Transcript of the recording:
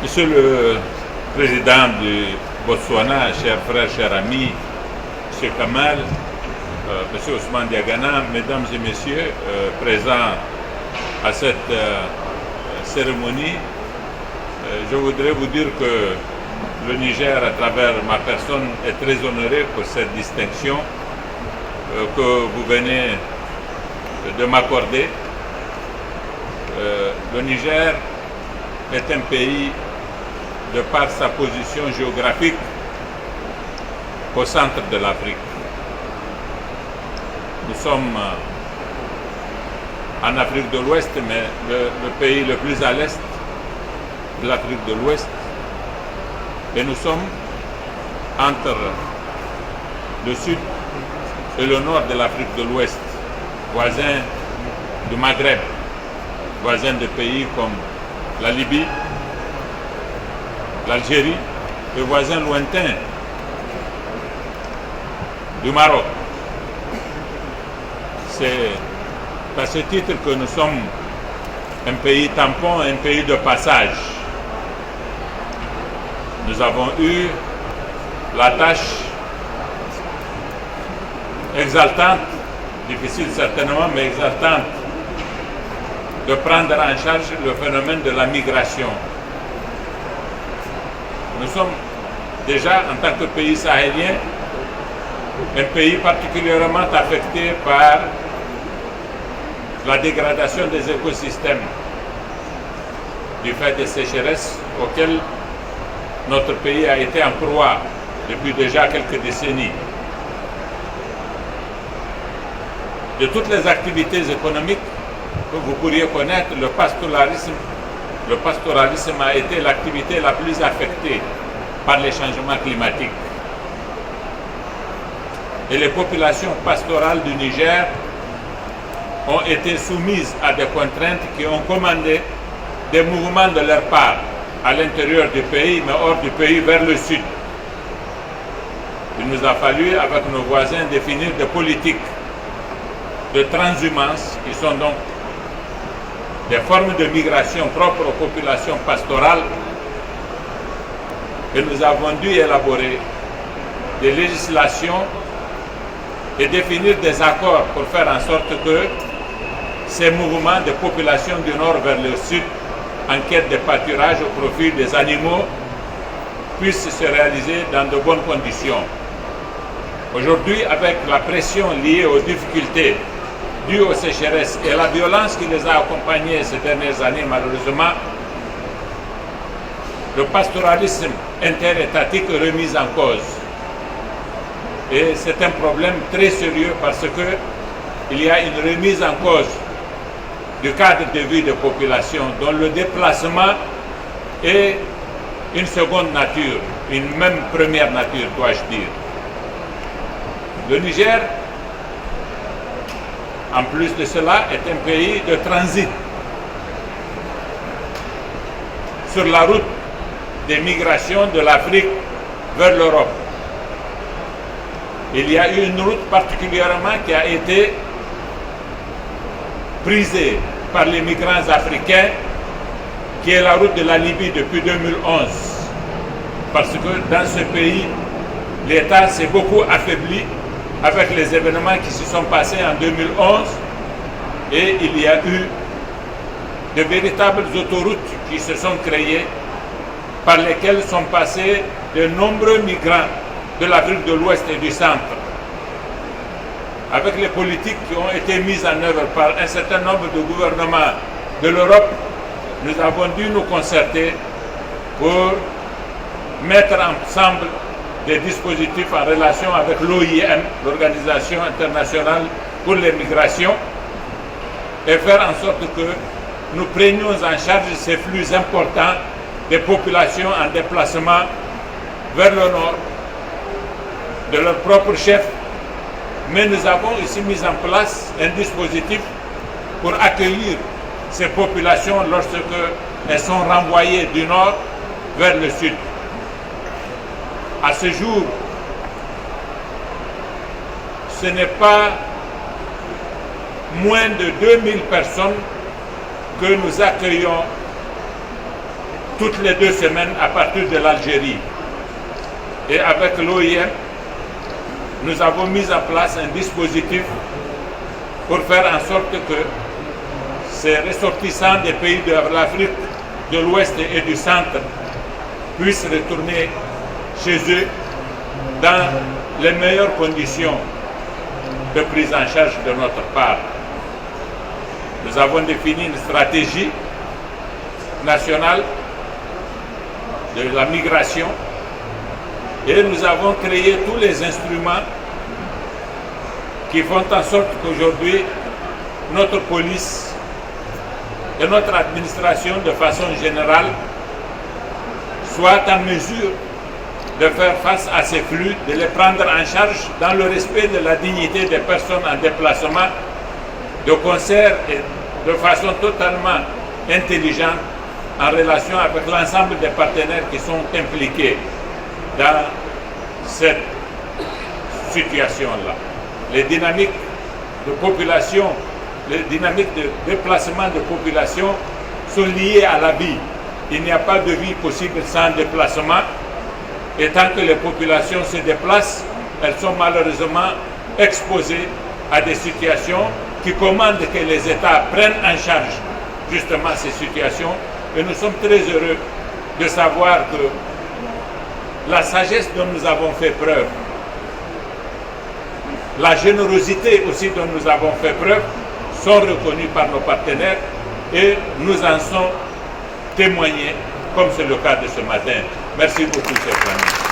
Monsieur le Président du Botswana, cher frère, cher ami, M. Kamal, M. Ousmane Diagana, Mesdames et Messieurs présents à cette cérémonie, je voudrais vous dire que le Niger, à travers ma personne, est très honoré pour cette distinction que vous venez de m'accorder. Le Niger est un pays, de par sa position géographique, au centre de l'Afrique. Nous sommes en Afrique de l'Ouest, mais le pays le plus à l'est de l'Afrique de l'Ouest. Et nous sommes entre le sud et le nord de l'Afrique de l'Ouest, voisins du Maghreb, voisins de pays comme la Libye, l'Algérie et voisins lointains du Maroc. C'est à ce titre que nous sommes un pays tampon, un pays de passage. Nous avons eu la tâche exaltante, difficile certainement, mais exaltante, de prendre en charge le phénomène de la migration. Nous sommes déjà, en tant que pays sahélien, un pays particulièrement affecté par la dégradation des écosystèmes du fait des sécheresses auxquelles notre pays a été en proie depuis déjà quelques décennies. De toutes les activités économiques que vous pourriez connaître, le pastoralisme a été l'activité la plus affectée par les changements climatiques. Et les populations pastorales du Niger ont été soumises à des contraintes qui ont commandé des mouvements de leur part à l'intérieur du pays, mais hors du pays, vers le sud. Il nous a fallu, avec nos voisins, définir des politiques de transhumance qui sont donc des formes de migration propres aux populations pastorales, et nous avons dû élaborer des législations et définir des accords pour faire en sorte que ces mouvements de populations du nord vers le sud en quête de pâturage au profit des animaux puissent se réaliser dans de bonnes conditions. Aujourd'hui, avec la pression liée aux difficultés dues aux sécheresses et la violence qui les a accompagnés ces dernières années, malheureusement, le pastoralisme interétatique est remis en cause. Et c'est un problème très sérieux parce qu'il y a une remise en cause du cadre de vie des populations, dont le déplacement est une seconde nature, une même première nature, dois-je dire. Le Niger, en plus de cela, est un pays de transit sur la route des migrations de l'Afrique vers l'Europe. Il y a eu une route particulièrement qui a été prisée par les migrants africains, qui est la route de la Libye depuis 2011. Parce que dans ce pays, l'État s'est beaucoup affaibli avec les événements qui se sont passés en 2011, et il y a eu de véritables autoroutes qui se sont créées par lesquelles sont passés de nombreux migrants de l'Afrique de l'Ouest et du Centre. Avec les politiques qui ont été mises en œuvre par un certain nombre de gouvernements de l'Europe, nous avons dû nous concerter pour mettre ensemble des dispositifs en relation avec l'OIM, l'Organisation internationale pour les migrations, et faire en sorte que nous prenions en charge ces flux importants des populations en déplacement vers le nord, de leur propre chef. Mais nous avons aussi mis en place un dispositif pour accueillir ces populations lorsque elles sont renvoyées du nord vers le sud. À ce jour, ce n'est pas moins de 2000 personnes que nous accueillons toutes les 2 semaines à partir de l'Algérie. Et avec l'OIM, nous avons mis en place un dispositif pour faire en sorte que ces ressortissants des pays de l'Afrique de l'Ouest et du Centre puissent retourner chez eux dans les meilleures conditions de prise en charge de notre part. Nous avons défini une stratégie nationale de la migration et nous avons créé tous les instruments qui font en sorte qu'aujourd'hui notre police et notre administration de façon générale soient en mesure de faire face à ces flux, de les prendre en charge dans le respect de la dignité des personnes en déplacement, de concert et de façon totalement intelligente en relation avec l'ensemble des partenaires qui sont impliqués dans cette situation-là. Les dynamiques de population, les dynamiques de déplacement de population sont liées à la vie. Il n'y a pas de vie possible sans déplacement. Et tant que les populations se déplacent, elles sont malheureusement exposées à des situations qui commandent que les États prennent en charge justement ces situations. Et nous sommes très heureux de savoir que la sagesse dont nous avons fait preuve, la générosité aussi dont nous avons fait preuve, sont reconnues par nos partenaires et nous en sont témoignés, comme c'est le cas de ce matin. Merci beaucoup, chers amis.